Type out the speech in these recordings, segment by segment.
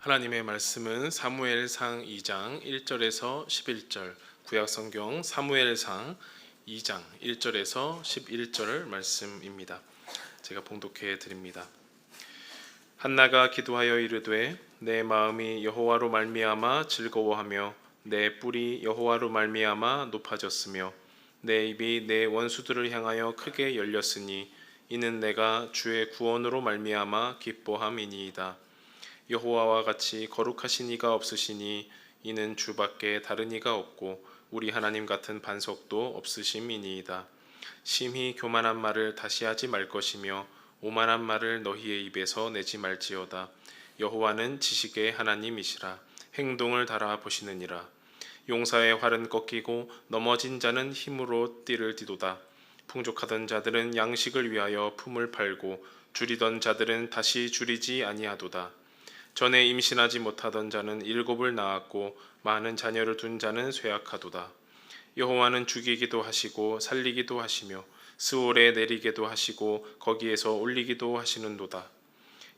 하나님의 말씀은 사무엘상 2장 1절에서 11절, 구약성경 사무엘상 2장 1절에서 11절 말씀입니다. 제가 봉독해 드립니다. 한나가 기도하여 이르되 내 마음이 여호와로 말미암아 즐거워하며 내 뿔이 여호와로 말미암아 높아졌으며 내 입이 내 원수들을 향하여 크게 열렸으니 이는 내가 주의 구원으로 말미암아 기뻐함이니이다. 여호와와 같이 거룩하신 이가 없으시니 이는 주밖에 다른 이가 없고 우리 하나님 같은 반석도 없으심이니이다. 심히 교만한 말을 다시 하지 말 것이며 오만한 말을 너희의 입에서 내지 말지어다. 여호와는 지식의 하나님이시라. 행동을 달아 보시느니라. 용사의 활은 꺾이고 넘어진 자는 힘으로 띠를 띠도다. 풍족하던 자들은 양식을 위하여 품을 팔고 줄이던 자들은 다시 줄이지 아니하도다. 전에 임신하지 못하던 자는 7을 낳았고 많은 자녀를 둔 자는 쇠약하도다. 여호와는 죽이기도 하시고 살리기도 하시며 스올에 내리게도 하시고 거기에서 올리기도 하시는도다.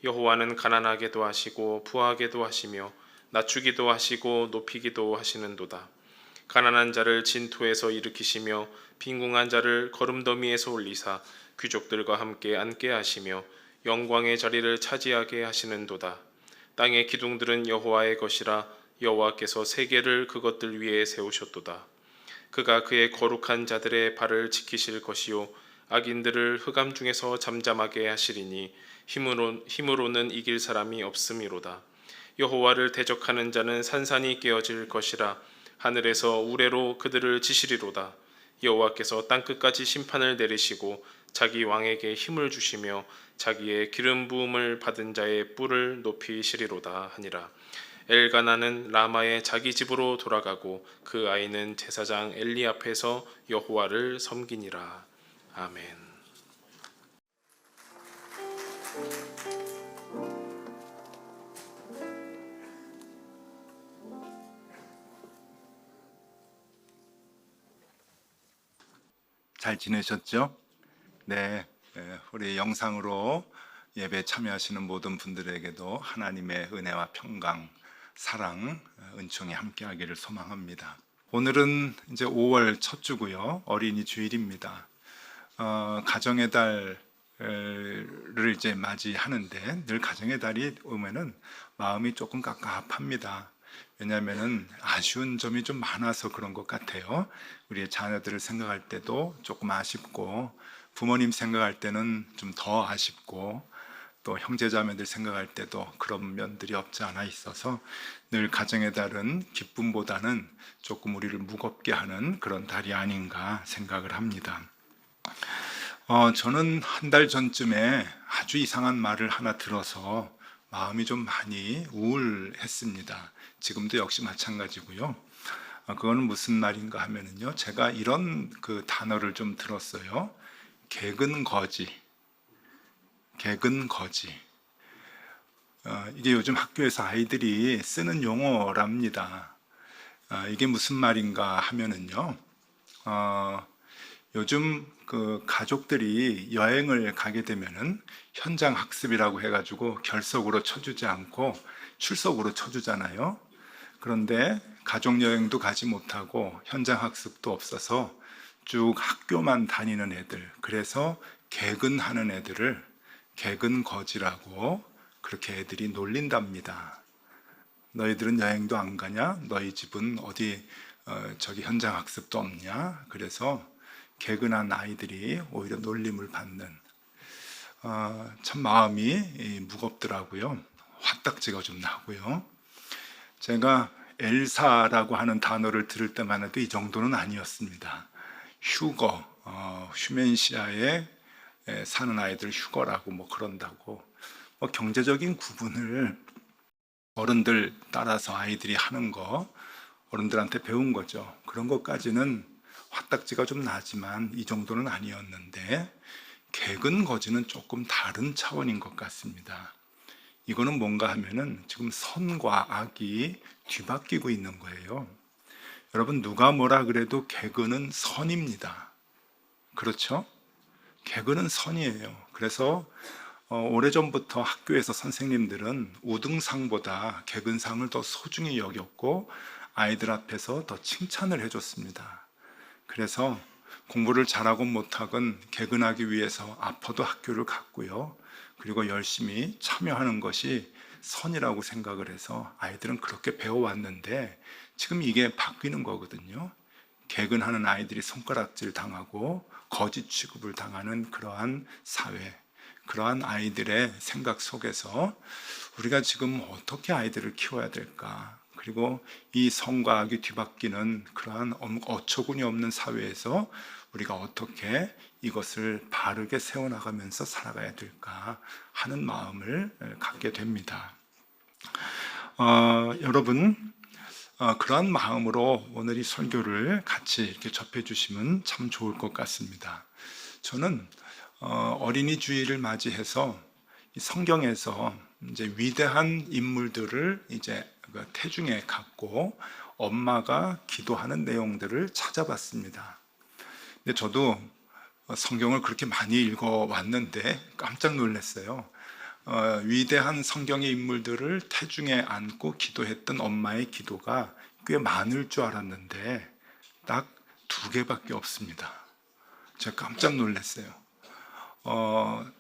여호와는 가난하게도 하시고 부하게도 하시며 낮추기도 하시고 높이기도 하시는도다. 가난한 자를 진토에서 일으키시며 빈궁한 자를 거름더미에서 올리사 귀족들과 함께 앉게 하시며 영광의 자리를 차지하게 하시는도다. 땅의 기둥들은 여호와의 것이라. 여호와께서 세계를 그것들 위에 세우셨도다. 그가 그의 거룩한 자들의 발을 지키실 것이요 악인들을 흑암 중에서 잠잠하게 하시리니 힘으로는 이길 사람이 없음이로다. 여호와를 대적하는 자는 산산이 깨어질 것이라. 하늘에서 우레로 그들을 치시리로다. 여호와께서 땅끝까지 심판을 내리시고 자기 왕에게 힘을 주시며 자기의 기름 부음을 받은 자의 뿔을 높이시리로다 하니라. 엘가나는 라마의 자기 집으로 돌아가고 그 아이는 제사장 엘리 앞에서 여호와를 섬기니라. 아멘. 잘 지내셨죠? 네, 우리 영상으로 예배 참여하시는 모든 분들에게도 하나님의 은혜와 평강, 사랑, 은총이 함께하기를 소망합니다. 오늘은 이제 5월 첫 주고요, 어린이 주일입니다. 가정의 달을 이제 맞이하는데 늘 가정의 달이 오면은 마음이 조금 깝깝합니다. 왜냐하면 아쉬운 점이 좀 많아서 그런 것 같아요. 우리의 자녀들을 생각할 때도 조금 아쉽고, 부모님 생각할 때는 좀 더 아쉽고, 또 형제자매들 생각할 때도 그런 면들이 없지 않아 있어서 늘 가정의 달은 기쁨보다는 조금 우리를 무겁게 하는 그런 달이 아닌가 생각을 합니다. 저는 한 달 전쯤에 아주 이상한 말을 하나 들어서 마음이 좀 많이 우울했습니다. 지금도 역시 마찬가지고요. 그거는 무슨 말인가 하면은요, 제가 이런 그 단어를 좀 들었어요. 개근거지. 이게 요즘 학교에서 아이들이 쓰는 용어랍니다. 이게 무슨 말인가 하면은요, 요즘 그 가족들이 여행을 가게 되면은 현장 학습이라고 해가지고 결석으로 쳐주지 않고 출석으로 쳐주잖아요. 그런데 가족 여행도 가지 못하고 현장 학습도 없어서 쭉 학교만 다니는 애들, 그래서 개근하는 애들을 개근거지라고 그렇게 애들이 놀린답니다. 너희들은 여행도 안 가냐? 너희 집은 어디 저기 현장 학습도 없냐? 그래서 개근한 아이들이 오히려 놀림을 받는, 참 마음이 무겁더라고요. 화딱지가 좀 나고요. 제가 엘사라고 하는 단어를 들을 때만 해도 이 정도는 아니었습니다. 휴거, 휴멘시아에 사는 아이들 휴거라고 뭐 그런다고, 경제적인 구분을 어른들 따라서 아이들이 하는 거, 어른들한테 배운 거죠. 그런 것까지는 화딱지가 좀 나지만 이 정도는 아니었는데, 개근거지는 조금 다른 차원인 것 같습니다. 이거는 뭔가 하면은 지금 선과 악이 뒤바뀌고 있는 거예요. 여러분, 누가 뭐라 그래도 개근은 선입니다. 그렇죠? 개근은 선이에요. 그래서 오래전부터 학교에서 선생님들은 우등상보다 개근상을 더 소중히 여겼고 아이들 앞에서 더 칭찬을 해줬습니다. 그래서 공부를 잘하건 못하건 개근하기 위해서 아파도 학교를 갔고요. 그리고 열심히 참여하는 것이 선이라고 생각을 해서 아이들은 그렇게 배워왔는데 지금 이게 바뀌는 거거든요. 개근하는 아이들이 손가락질 당하고 거짓 취급을 당하는 그러한 사회, 그러한 아이들의 생각 속에서 우리가 지금 어떻게 아이들을 키워야 될까? 그리고 이 성과 악이 뒤바뀌는 그러한 어처구니 없는 사회에서 우리가 어떻게 이것을 바르게 세워나가면서 살아가야 될까 하는 마음을 갖게 됩니다. 여러분, 그러한 마음으로 오늘 이 설교를 같이 이렇게 접해 주시면 참 좋을 것 같습니다. 저는 어린이 주일을 맞이해서 이 성경에서 이제 위대한 인물들을 이제 태중에 갖고 엄마가 기도하는 내용들을 찾아봤습니다. 근데 저도 성경을 그렇게 많이 읽어왔는데 깜짝 놀랐어요. 위대한 성경의 인물들을 태중에 안고 기도했던 엄마의 기도가 꽤 많을 줄 알았는데 딱 2개밖에 없습니다. 제가 깜짝 놀랐어요.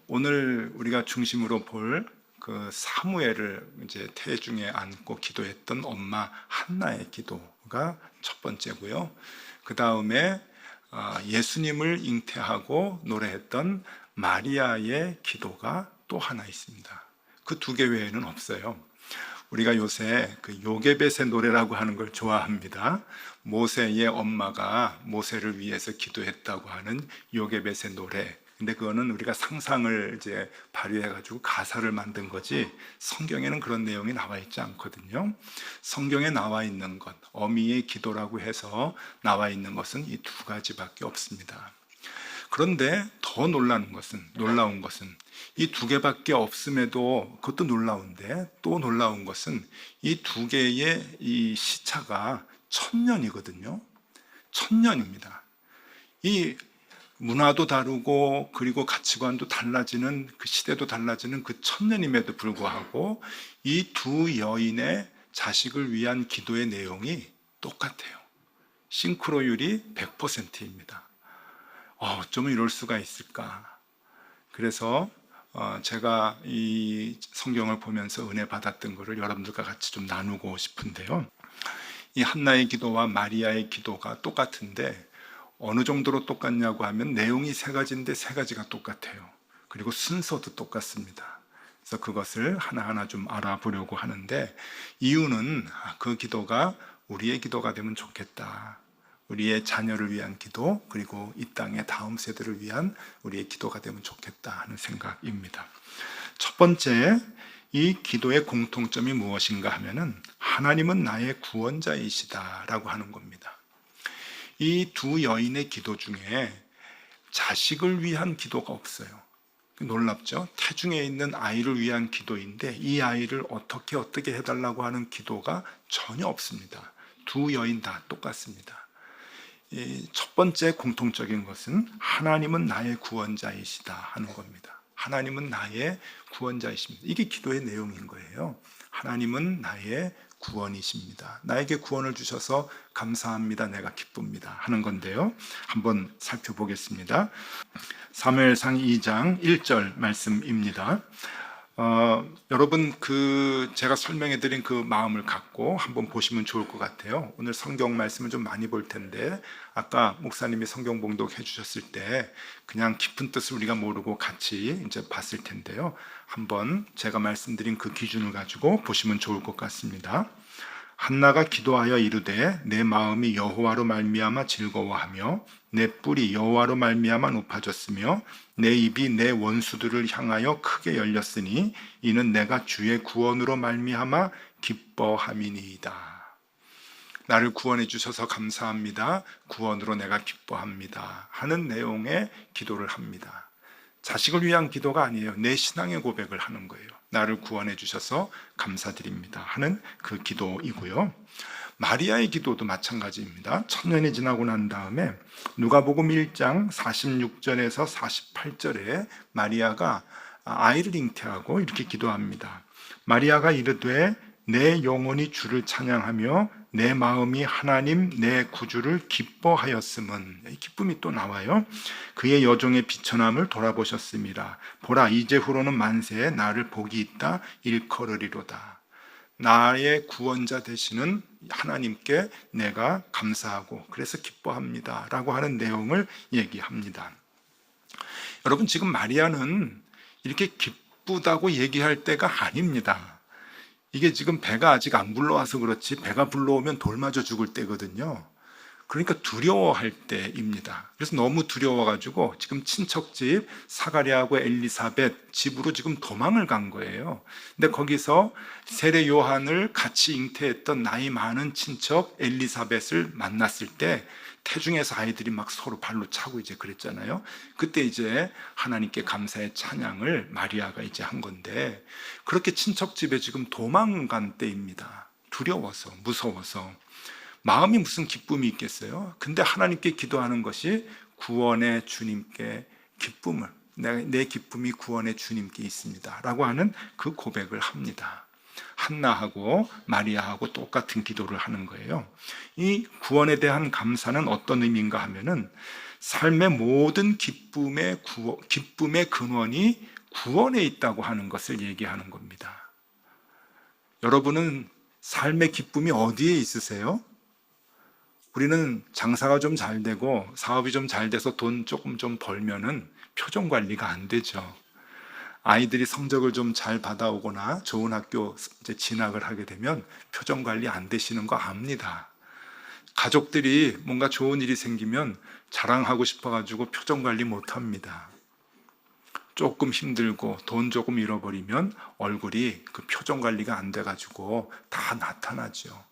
오늘 우리가 중심으로 볼 그 사무엘을 이제 태중에 안고 기도했던 엄마 한나의 기도가 첫 번째고요. 그 다음에 예수님을 잉태하고 노래했던 마리아의 기도가 또 하나 있습니다. 그 2개 외에는 없어요. 우리가 요새 그 요게벳의 노래라고 하는 걸 좋아합니다. 모세의 엄마가 모세를 위해서 기도했다고 하는 요게벳의 노래. 근데 그거는 우리가 상상을 이제 발휘해가지고 가사를 만든 거지 성경에는 그런 내용이 나와 있지 않거든요. 성경에 나와 있는 것, 어미의 기도라고 해서 나와 있는 것은 이 2가지밖에 없습니다. 그런데 더 놀라운 것은 이 2개밖에 없음에도 그것도 놀라운데 또 놀라운 것은 이 2개의 이 시차가 1000년이거든요. 1000년입니다. 이 문화도 다르고 그리고 가치관도 달라지는 그 시대도 달라지는 그 1000년임에도 불구하고 이 2 여인의 자식을 위한 기도의 내용이 똑같아요. 싱크로율이 100%입니다. 어쩌면 이럴 수가 있을까? 그래서 제가 이 성경을 보면서 은혜 받았던 것을 여러분들과 같이 좀 나누고 싶은데요. 이 한나의 기도와 마리아의 기도가 똑같은데 어느 정도로 똑같냐고 하면 내용이 3가지인데 3가지가 똑같아요. 그리고 순서도 똑같습니다. 그래서 그것을 하나하나 좀 알아보려고 하는데 이유는 그 기도가 우리의 기도가 되면 좋겠다. 우리의 자녀를 위한 기도, 그리고 이 땅의 다음 세대를 위한 우리의 기도가 되면 좋겠다 하는 생각입니다. 첫 번째, 이 기도의 공통점이 무엇인가 하면은 하나님은 나의 구원자이시다라고 하는 겁니다. 이 2 여인의 기도 중에 자식을 위한 기도가 없어요. 놀랍죠? 태중에 있는 아이를 위한 기도인데 이 아이를 어떻게 해달라고 하는 기도가 전혀 없습니다. 2 여인 다 똑같습니다. 첫 번째 공통적인 것은 하나님은 나의 구원자이시다 하는 겁니다. 하나님은 나의 구원자이십니다. 이게 기도의 내용인 거예요. 하나님은 나의 구원이십니다. 나에게 구원을 주셔서 감사합니다. 내가 기쁩니다. 하는 건데요. 한번 살펴보겠습니다. 사무엘상 2장 1절 말씀입니다. 여러분 제가 설명해 드린 그 마음을 갖고 한번 보시면 좋을 것 같아요. 오늘 성경 말씀을 좀 많이 볼 텐데 아까 목사님이 성경 봉독해 주셨을 때 그냥 깊은 뜻을 우리가 모르고 같이 이제 봤을 텐데요. 한번 제가 말씀드린 그 기준을 가지고 보시면 좋을 것 같습니다. 한나가 기도하여 이르되 내 마음이 여호와로 말미암아 즐거워하며 내 뿔이 여호와로 말미암아 높아졌으며 내 입이 내 원수들을 향하여 크게 열렸으니 이는 내가 주의 구원으로 말미암아 기뻐함이니이다. 나를 구원해 주셔서 감사합니다. 구원으로 내가 기뻐합니다. 하는 내용의 기도를 합니다. 자식을 위한 기도가 아니에요. 내 신앙의 고백을 하는 거예요. 나를 구원해 주셔서 감사드립니다 하는 그 기도이고요. 마리아의 기도도 마찬가지입니다. 1000년이 지나고 난 다음에 누가복음 1장 46절에서 48절에 마리아가 아이를 잉태하고 이렇게 기도합니다. 마리아가 이르되 내 영혼이 주를 찬양하며 내 마음이 하나님 내 구주를 기뻐하였음은, 이 기쁨이 또 나와요. 그의 여종의 비천함을 돌아보셨습니다. 보라 이제후로는 만세에 나를 복이 있다 일컬으리로다. 나의 구원자 되시는 하나님께 내가 감사하고 그래서 기뻐합니다 라고 하는 내용을 얘기합니다. 여러분, 지금 마리아는 이렇게 기쁘다고 얘기할 때가 아닙니다. 이게 지금 배가 아직 안 불러와서 그렇지, 배가 불러오면 돌 맞아 죽을 때거든요. 그러니까 두려워할 때입니다. 그래서 너무 두려워가지고 지금 친척집 사가랴하고 엘리사벳 집으로 지금 도망을 간 거예요. 근데 거기서 세례 요한을 같이 잉태했던 나이 많은 친척 엘리사벳을 만났을 때 태중에서 아이들이 막 서로 발로 차고 이제 그랬잖아요. 그때 이제 하나님께 감사의 찬양을 마리아가 이제 한 건데, 그렇게 친척집에 지금 도망간 때입니다. 두려워서, 무서워서. 마음이 무슨 기쁨이 있겠어요? 근데 하나님께 기도하는 것이 구원의 주님께 기쁨을, 내 기쁨이 구원의 주님께 있습니다 라고 하는 그 고백을 합니다. 한나하고 마리아하고 똑같은 기도를 하는 거예요. 이 구원에 대한 감사는 어떤 의미인가 하면은 삶의 모든 기쁨의 근원이 구원에 있다고 하는 것을 얘기하는 겁니다. 여러분은 삶의 기쁨이 어디에 있으세요? 우리는 장사가 좀 잘 되고 사업이 좀 잘 돼서 돈 조금 좀 벌면은 표정 관리가 안 되죠. 아이들이 성적을 좀 잘 받아오거나 좋은 학교 이제 진학을 하게 되면 표정 관리 안 되시는 거 압니다. 가족들이 뭔가 좋은 일이 생기면 자랑하고 싶어가지고 표정 관리 못 합니다. 조금 힘들고 돈 조금 잃어버리면 얼굴이 그 표정 관리가 안 돼가지고 다 나타나죠.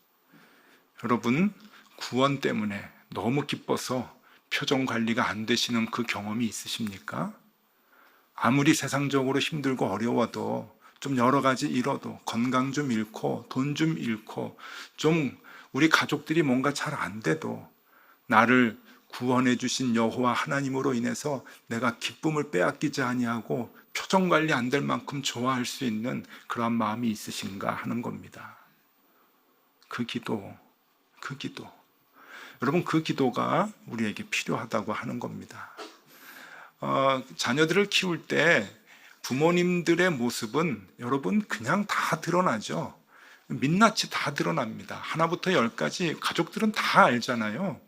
여러분, 구원 때문에 너무 기뻐서 표정 관리가 안 되시는 그 경험이 있으십니까? 아무리 세상적으로 힘들고 어려워도 좀 여러 가지 잃어도 건강 좀 잃고 돈 좀 잃고 좀 우리 가족들이 뭔가 잘 안 돼도 나를 구원해 주신 여호와 하나님으로 인해서 내가 기쁨을 빼앗기지 아니하고 표정 관리 안 될 만큼 좋아할 수 있는 그러한 마음이 있으신가 하는 겁니다. 그 기도. 여러분, 그 기도가 우리에게 필요하다고 하는 겁니다. 자녀들을 키울 때 부모님들의 모습은 여러분 그냥 다 드러나죠. 민낯이 다 드러납니다. 하나부터 열까지 가족들은 다 알잖아요.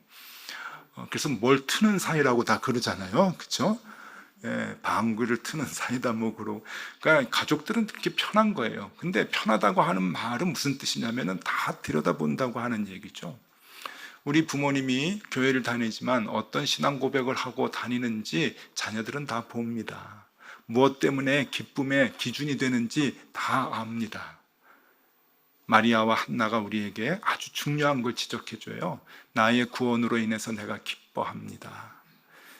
그래서 뭘 트는 사이라고 다 그러잖아요. 그렇죠? 방귀를 트는 사이다 뭐 그러고. 그러니까 가족들은 그렇게 편한 거예요. 근데 편하다고 하는 말은 무슨 뜻이냐면은 다 들여다본다고 하는 얘기죠. 우리 부모님이 교회를 다니지만 어떤 신앙 고백을 하고 다니는지 자녀들은 다 봅니다. 무엇 때문에 기쁨의 기준이 되는지 다 압니다. 마리아와 한나가 우리에게 아주 중요한 걸 지적해줘요. 나의 구원으로 인해서 내가 기뻐합니다.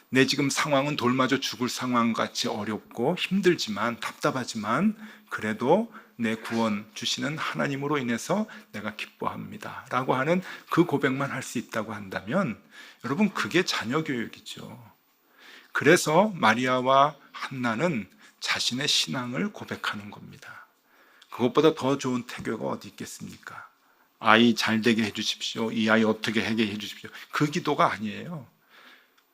내 지금 상황은 돌맞아 죽을 상황같이 어렵고 힘들지만 답답하지만 그래도 내 구원 주시는 하나님으로 인해서 내가 기뻐합니다 라고 하는 그 고백만 할 수 있다고 한다면 여러분, 그게 자녀 교육이죠. 그래서 마리아와 한나는 자신의 신앙을 고백하는 겁니다. 그것보다 더 좋은 태교가 어디 있겠습니까? 아이 잘 되게 해주십시오, 이 아이 어떻게 하게 해주십시오, 그 기도가 아니에요.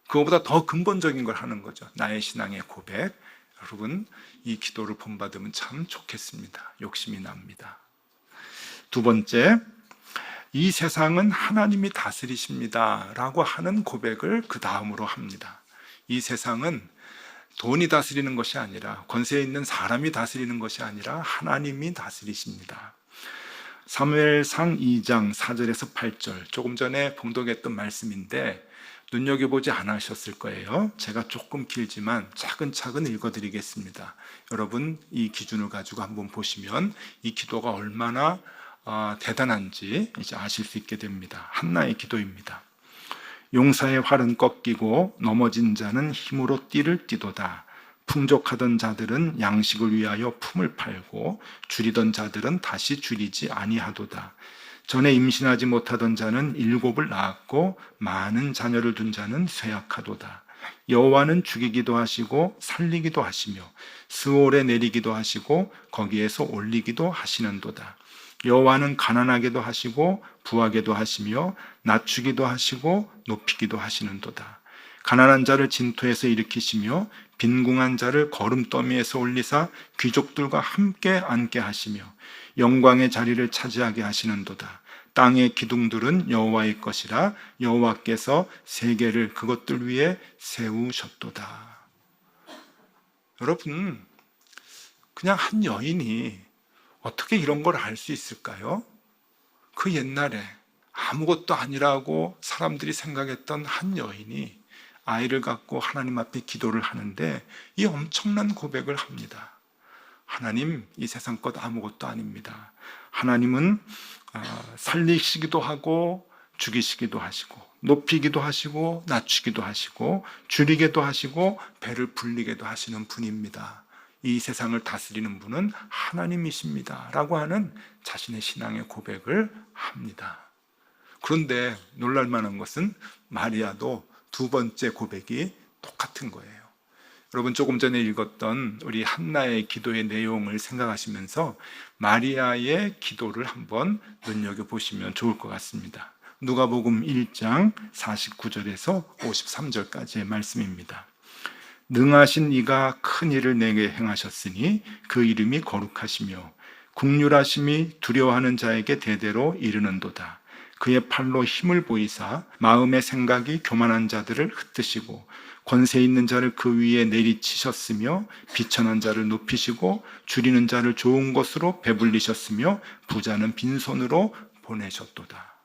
그것보다 더 근본적인 걸 하는 거죠. 나의 신앙의 고백. 여러분, 이 기도를 본받으면 참 좋겠습니다. 욕심이 납니다. 두 번째, 이 세상은 하나님이 다스리십니다 라고 하는 고백을 그 다음으로 합니다. 이 세상은 돈이 다스리는 것이 아니라, 권세 있는 사람이 다스리는 것이 아니라 하나님이 다스리십니다. 사무엘상 2장 4절에서 8절, 조금 전에 봉독했던 말씀인데 눈여겨보지 않으셨을 거예요. 제가 조금 길지만 차근차근 읽어드리겠습니다. 여러분, 이 기준을 가지고 한번 보시면 이 기도가 얼마나 대단한지 이제 아실 수 있게 됩니다. 한나의 기도입니다. 용사의 활은 꺾이고 넘어진 자는 힘으로 띠를 띠도다. 풍족하던 자들은 양식을 위하여 품을 팔고 줄이던 자들은 다시 줄이지 아니하도다. 전에 임신하지 못하던 자는 7을 낳았고 많은 자녀를 둔 자는 쇠약하도다. 여호와는 죽이기도 하시고 살리기도 하시며 스올에 내리기도 하시고 거기에서 올리기도 하시는도다. 여호와는 가난하게도 하시고 부하게도 하시며 낮추기도 하시고 높이기도 하시는도다. 가난한 자를 진토에서 일으키시며 빈궁한 자를 거름더미에서 올리사 귀족들과 함께 앉게 하시며 영광의 자리를 차지하게 하시는도다. 땅의 기둥들은 여호와의 것이라 여호와께서 세계를 그것들 위에 세우셨도다. 여러분, 그냥 한 여인이 어떻게 이런 걸 알 수 있을까요? 그 옛날에 아무것도 아니라고 사람들이 생각했던 한 여인이 아이를 갖고 하나님 앞에 기도를 하는데 이 엄청난 고백을 합니다. 하나님, 이 세상 것 아무것도 아닙니다. 하나님은 살리시기도 하고 죽이시기도 하시고 높이기도 하시고 낮추기도 하시고 줄이기도 하시고 배를 불리게도 하시는 분입니다. 이 세상을 다스리는 분은 하나님이십니다 라고 하는 자신의 신앙의 고백을 합니다. 그런데 놀랄만한 것은 마리아도 두 번째 고백이 똑같은 거예요. 여러분, 조금 전에 읽었던 우리 한나의 기도의 내용을 생각하시면서 마리아의 기도를 한번 눈여겨보시면 좋을 것 같습니다. 누가복음 1장 49절에서 53절까지의 말씀입니다. 능하신 이가 큰 일을 내게 행하셨으니 그 이름이 거룩하시며 국률하심이 두려워하는 자에게 대대로 이르는도다. 그의 팔로 힘을 보이사 마음의 생각이 교만한 자들을 흩으시고 권세 있는 자를 그 위에 내리치셨으며 비천한 자를 높이시고 줄이는 자를 좋은 것으로 배불리셨으며 부자는 빈손으로 보내셨도다.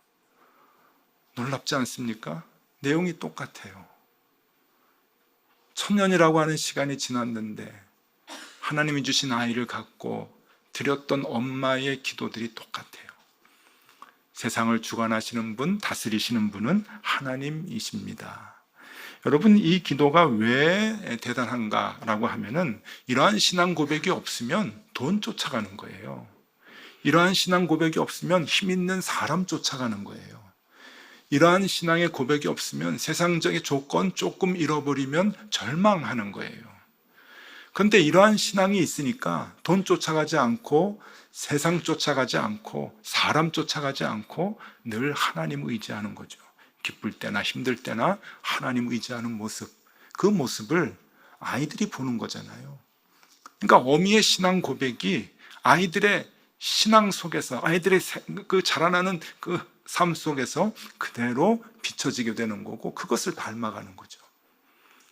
놀랍지 않습니까? 내용이 똑같아요. 천년이라고 하는 시간이 지났는데 하나님이 주신 아이를 갖고 드렸던 엄마의 기도들이 똑같아요. 세상을 주관하시는 분, 다스리시는 분은 하나님이십니다. 여러분, 이 기도가 왜 대단한가라고 하면은 이러한 신앙 고백이 없으면 돈 쫓아가는 거예요. 이러한 신앙 고백이 없으면 힘 있는 사람 쫓아가는 거예요. 이러한 신앙의 고백이 없으면 세상적인 조건 조금 잃어버리면 절망하는 거예요. 그런데 이러한 신앙이 있으니까 돈 쫓아가지 않고 세상 쫓아가지 않고 사람 쫓아가지 않고 늘 하나님 의지하는 거죠. 기쁠 때나 힘들 때나 하나님 의지하는 모습, 그 모습을 아이들이 보는 거잖아요. 그러니까 어미의 신앙 고백이 아이들의 신앙 속에서, 아이들의 그 자라나는 그 삶 속에서 그대로 비춰지게 되는 거고, 그것을 닮아가는 거죠.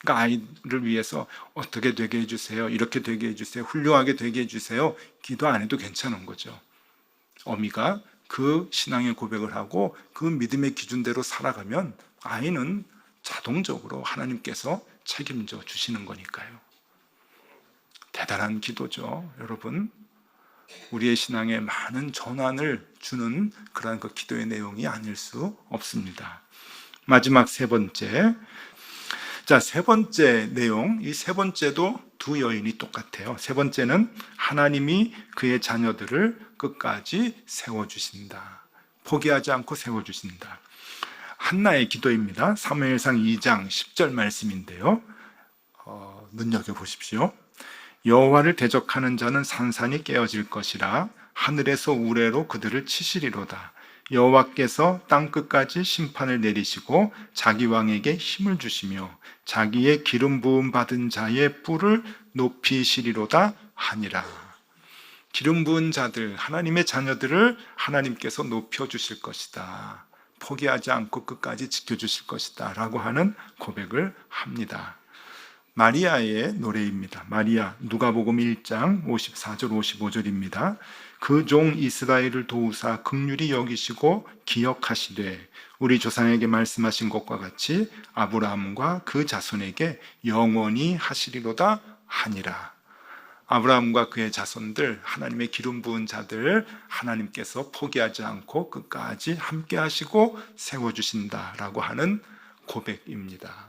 그러니까 아이를 위해서 어떻게 되게 해주세요, 이렇게 되게 해주세요, 훌륭하게 되게 해주세요, 기도 안 해도 괜찮은 거죠. 어미가 그 신앙의 고백을 하고 그 믿음의 기준대로 살아가면 아이는 자동적으로 하나님께서 책임져 주시는 거니까요. 대단한 기도죠, 여러분. 우리의 신앙에 많은 전환을 주는 그러한 그 기도의 내용이 아닐 수 없습니다. 마지막 세 번째. 자, 세 번째 내용, 이 세 번째도 두 여인이 똑같아요. 세 번째는 하나님이 그의 자녀들을 끝까지 세워주신다. 포기하지 않고 세워주신다. 한나의 기도입니다. 사무엘상 2장 10절 말씀인데요. 눈여겨보십시오. 여호와를 대적하는 자는 산산이 깨어질 것이라 하늘에서 우레로 그들을 치시리로다. 여호와께서 땅끝까지 심판을 내리시고 자기 왕에게 힘을 주시며 자기의 기름 부음 받은 자의 뿔을 높이시리로다 하니라. 기름 부은 자들, 하나님의 자녀들을 하나님께서 높여주실 것이다. 포기하지 않고 끝까지 지켜주실 것이다 라고 하는 고백을 합니다. 마리아의 노래입니다. 마리아, 누가복음 1장 54절 55절입니다. 그 종 이스라엘을 도우사 긍휼히 여기시고 기억하시되 우리 조상에게 말씀하신 것과 같이 아브라함과 그 자손에게 영원히 하시리로다 하니라. 아브라함과 그의 자손들, 하나님의 기름 부은 자들, 하나님께서 포기하지 않고 끝까지 함께 하시고 세워주신다라고 하는 고백입니다.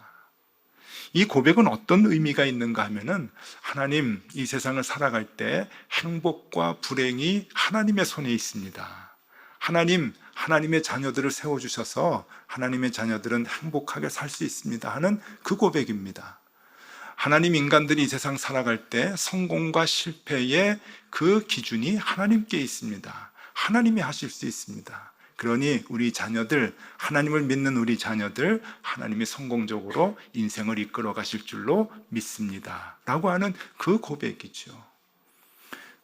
이 고백은 어떤 의미가 있는가 하면은, 하나님, 이 세상을 살아갈 때 행복과 불행이 하나님의 손에 있습니다. 하나님의 자녀들을 세워주셔서 하나님의 자녀들은 행복하게 살 수 있습니다 하는 그 고백입니다. 하나님 인간들이 이 세상 살아갈 때 성공과 실패의 그 기준이 하나님께 있습니다. 하나님이 하실 수 있습니다. 그러니 우리 자녀들, 하나님을 믿는 우리 자녀들, 하나님이 성공적으로 인생을 이끌어 가실 줄로 믿습니다 라고 하는 그 고백이죠.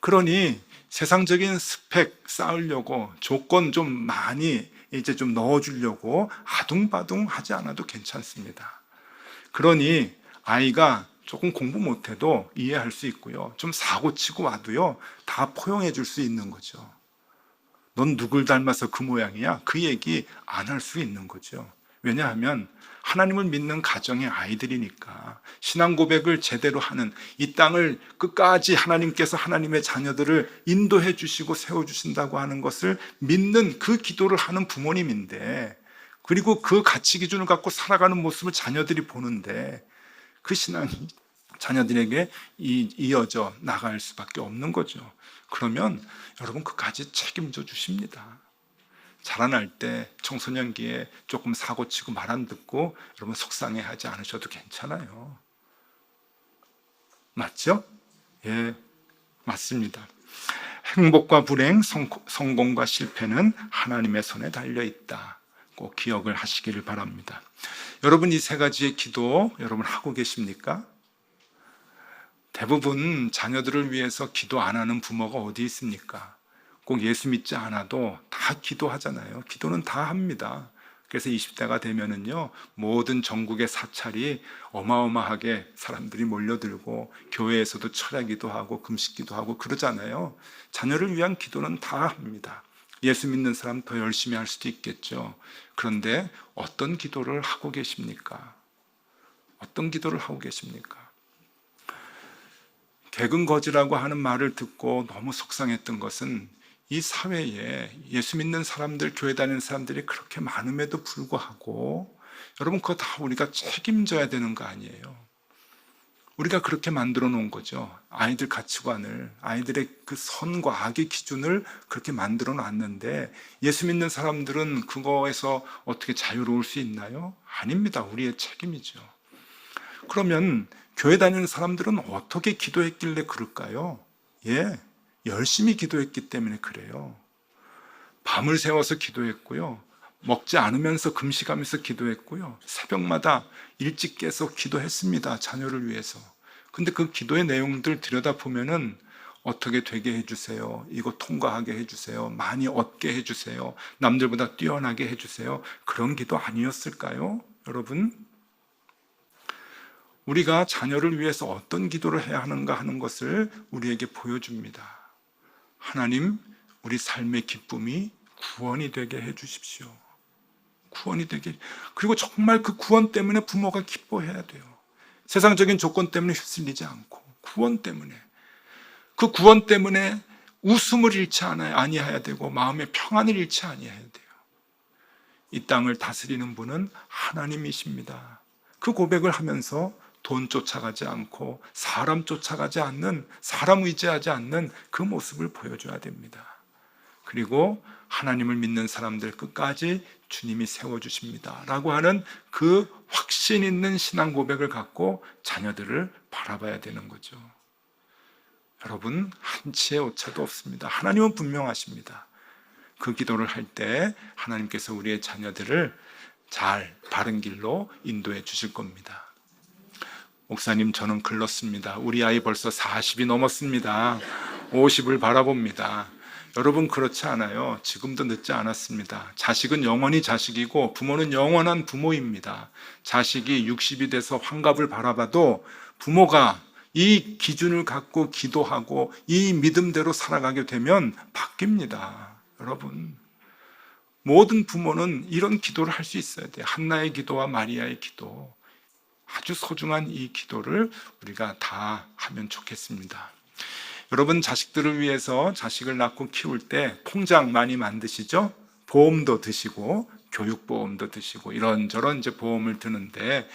그러니 세상적인 스펙 쌓으려고 조건 좀 많이 이제 좀 넣어주려고 아둥바둥 하지 않아도 괜찮습니다. 그러니 아이가 조금 공부 못해도 이해할 수 있고요. 좀 사고치고 와도요, 다 포용해 줄 수 있는 거죠. 넌 누굴 닮아서 그 모양이야? 그 얘기 안 할 수 있는 거죠. 왜냐하면 하나님을 믿는 가정의 아이들이니까 신앙 고백을 제대로 하는, 이 땅을 끝까지 하나님께서 하나님의 자녀들을 인도해 주시고 세워주신다고 하는 것을 믿는 그 기도를 하는 부모님인데, 그리고 그 가치 기준을 갖고 살아가는 모습을 자녀들이 보는데 그 신앙이 자녀들에게 이어져 나갈 수밖에 없는 거죠. 그러면 여러분 그까지 책임져 주십니다. 자라날 때 청소년기에 조금 사고치고 말 안 듣고 여러분 속상해하지 않으셔도 괜찮아요. 맞죠? 예, 맞습니다. 행복과 불행, 성공과 실패는 하나님의 손에 달려 있다. 꼭 기억을 하시기를 바랍니다. 여러분 이 세 가지의 기도 여러분 하고 계십니까? 대부분 자녀들을 위해서 기도 안 하는 부모가 어디 있습니까? 꼭 예수 믿지 않아도 다 기도하잖아요. 기도는 다 합니다. 그래서 20대가 되면은요, 모든 전국의 사찰이 어마어마하게 사람들이 몰려들고 교회에서도 철야기도 하고 금식기도 하고 그러잖아요. 자녀를 위한 기도는 다 합니다. 예수 믿는 사람 더 열심히 할 수도 있겠죠. 그런데 어떤 기도를 하고 계십니까? 어떤 기도를 하고 계십니까? 개근거지라고 하는 말을 듣고 너무 속상했던 것은 이 사회에 예수 믿는 사람들, 교회 다니는 사람들이 그렇게 많음에도 불구하고 여러분 그거 다 우리가 책임져야 되는 거 아니에요? 우리가 그렇게 만들어 놓은 거죠. 아이들 가치관을, 아이들의 그 선과 악의 기준을 그렇게 만들어 놨는데 예수 믿는 사람들은 그거에서 어떻게 자유로울 수 있나요? 아닙니다. 우리의 책임이죠. 그러면 교회 다니는 사람들은 어떻게 기도했길래 그럴까요? 예, 열심히 기도했기 때문에 그래요. 밤을 새워서 기도했고요. 먹지 않으면서 금식하면서 기도했고요. 새벽마다 일찍 깨서 기도했습니다. 자녀를 위해서. 근데 그 기도의 내용들 들여다보면은 어떻게 되게 해주세요. 이거 통과하게 해주세요. 많이 얻게 해주세요. 남들보다 뛰어나게 해주세요. 그런 기도 아니었을까요? 여러분? 우리가 자녀를 위해서 어떤 기도를 해야 하는가 하는 것을 우리에게 보여줍니다. 하나님, 우리 삶의 기쁨이 구원이 되게 해주십시오. 구원이 되게. 그리고 정말 그 구원 때문에 부모가 기뻐해야 돼요. 세상적인 조건 때문에 휩쓸리지 않고 구원 때문에. 그 구원 때문에 웃음을 잃지 아니해야 되고 마음의 평안을 잃지 아니해야 돼요. 이 땅을 다스리는 분은 하나님이십니다. 그 고백을 하면서 돈 쫓아가지 않고 사람 쫓아가지 않는, 사람 의지하지 않는 그 모습을 보여줘야 됩니다. 그리고 하나님을 믿는 사람들 끝까지 주님이 세워주십니다 라고 하는 그 확신 있는 신앙 고백을 갖고 자녀들을 바라봐야 되는 거죠. 여러분, 한치의 오차도 없습니다. 하나님은 분명하십니다. 그 기도를 할 때 하나님께서 우리의 자녀들을 잘 바른 길로 인도해 주실 겁니다. 목사님, 저는 글렀습니다. 우리 아이 벌써 40이 넘었습니다. 50을 바라봅니다. 여러분, 그렇지 않아요. 지금도 늦지 않았습니다. 자식은 영원히 자식이고 부모는 영원한 부모입니다. 자식이 60이 돼서 환갑을 바라봐도 부모가 이 기준을 갖고 기도하고 이 믿음대로 살아가게 되면 바뀝니다. 여러분, 모든 부모는 이런 기도를 할 수 있어야 돼요. 한나의 기도와 마리아의 기도, 아주 소중한 이 기도를 우리가 다 하면 좋겠습니다. 여러분, 자식들을 위해서 자식을 낳고 키울 때 통장 많이 만드시죠? 보험도 드시고 교육보험도 드시고 이런저런 이제 보험을 드는데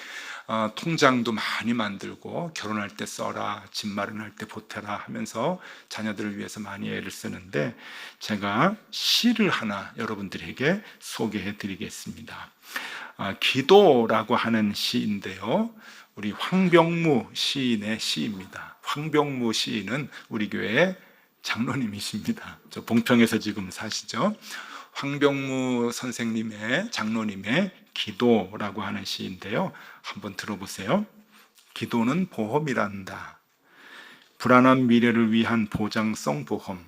통장도 많이 만들고 결혼할 때 써라, 집 마련할 때 보태라 하면서 자녀들을 위해서 많이 애를 쓰는데 제가 시를 하나 여러분들에게 소개해 드리겠습니다. 기도라고 하는 시인데요. 우리 황병무 시인의 시입니다. 황병무 시인은 우리 교회 장로님이십니다. 저 봉평에서 지금 사시죠. 황병무 선생님의 장로님의 기도라고 하는 시인데요. 한번 들어보세요. 기도는 보험이란다. 불안한 미래를 위한 보장성 보험,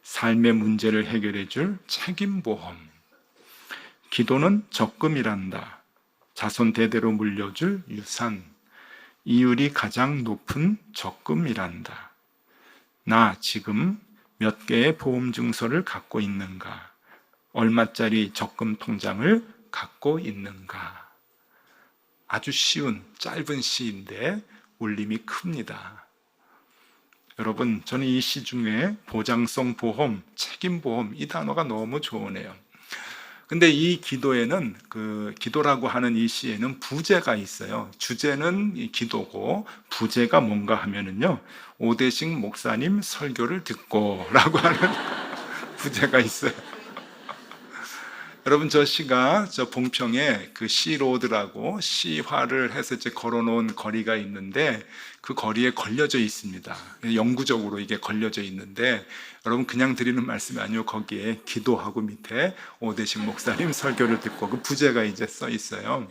삶의 문제를 해결해 줄 책임 보험. 기도는 적금이란다. 자손 대대로 물려줄 유산, 이율이 가장 높은 적금이란다. 나 지금 몇 개의 보험 증서를 갖고 있는가? 얼마짜리 적금 통장을 갖고 있는가? 아주 쉬운 짧은 시인데 울림이 큽니다. 여러분, 저는 이 시 중에 보장성 보험, 책임 보험 이 단어가 너무 좋으네요. 근데 이 기도에는 기도라고 하는 이 시에는 부제가 있어요. 주제는 이 기도고 부제가 뭔가 하면은요, 오대식 목사님 설교를 듣고라고 하는 부제가 있어요. 여러분, 저 시가 저 봉평에 그 시로드라고 시화를 해서 이제 걸어놓은 거리가 있는데 그 거리에 걸려져 있습니다. 영구적으로 이게 걸려져 있는데 여러분, 그냥 드리는 말씀이 아니고 거기에 기도하고 밑에 오대식 목사님 설교를 듣고 그 부제가 이제 써 있어요.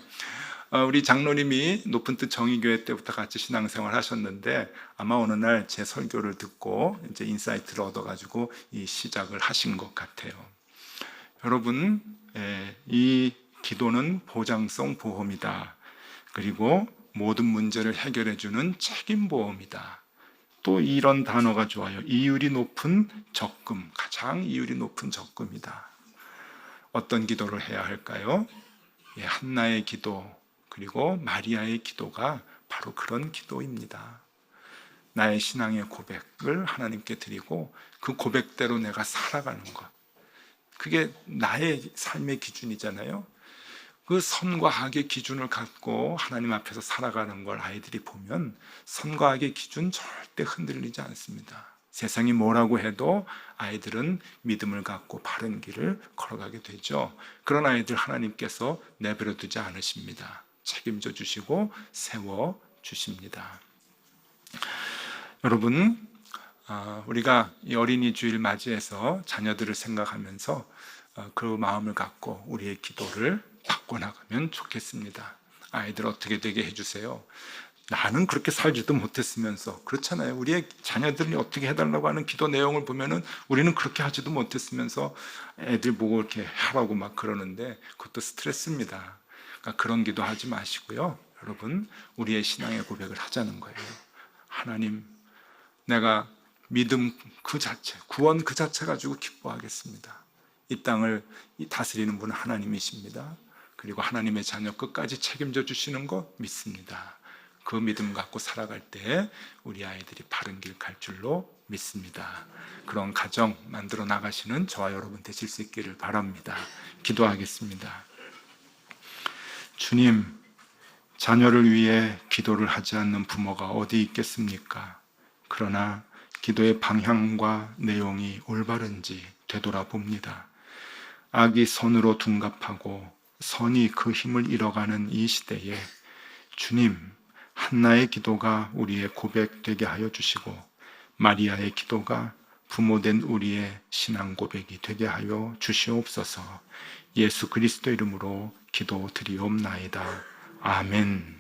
우리 장로님이 높은 뜻 정의교회 때부터 같이 신앙생활 하셨는데 아마 어느 날 제 설교를 듣고 이제 인사이트를 얻어가지고 이 시작을 하신 것 같아요. 여러분, 이 기도는 보장성 보험이다. 그리고 모든 문제를 해결해 주는 책임 보험이다. 또 이런 단어가 좋아요. 이율이 높은 적금, 가장 이율이 높은 적금이다. 어떤 기도를 해야 할까요? 한나의 기도, 그리고 마리아의 기도가 바로 그런 기도입니다. 나의 신앙의 고백을 하나님께 드리고 그 고백대로 내가 살아가는 것, 그게 나의 삶의 기준이잖아요. 그 선과 악의 기준을 갖고 하나님 앞에서 살아가는 걸 아이들이 보면 선과 악의 기준 절대 흔들리지 않습니다. 세상이 뭐라고 해도 아이들은 믿음을 갖고 바른 길을 걸어가게 되죠. 그런 아이들 하나님께서 내버려 두지 않으십니다. 책임져 주시고 세워 주십니다. 여러분, 우리가 이 어린이 주일 맞이해서 자녀들을 생각하면서 그 마음을 갖고 우리의 기도를 바꿔나가면 좋겠습니다. 아이들 어떻게 되게 해주세요. 나는 그렇게 살지도 못했으면서, 그렇잖아요. 우리의 자녀들이 어떻게 해달라고 하는 기도 내용을 보면은 우리는 그렇게 하지도 못했으면서 애들 보고 이렇게 하라고 막 그러는데 그것도 스트레스입니다. 그러니까 그런 기도 하지 마시고요. 여러분, 우리의 신앙의 고백을 하자는 거예요. 하나님, 내가 믿음 그 자체, 구원 그 자체 가지고 기뻐하겠습니다. 이 땅을 다스리는 분은 하나님이십니다. 그리고 하나님의 자녀 끝까지 책임져 주시는 거 믿습니다. 그 믿음 갖고 살아갈 때 우리 아이들이 바른 길 갈 줄로 믿습니다. 그런 가정 만들어 나가시는 저와 여러분 되실 수 있기를 바랍니다. 기도하겠습니다. 주님, 자녀를 위해 기도를 하지 않는 부모가 어디 있겠습니까? 그러나 기도의 방향과 내용이 올바른지 되돌아봅니다. 악이 선으로 둔갑하고 선이 그 힘을 잃어가는 이 시대에 주님, 한나의 기도가 우리의 고백 되게 하여 주시고 마리아의 기도가 부모된 우리의 신앙 고백이 되게 하여 주시옵소서. 예수 그리스도 이름으로 기도드리옵나이다. 아멘.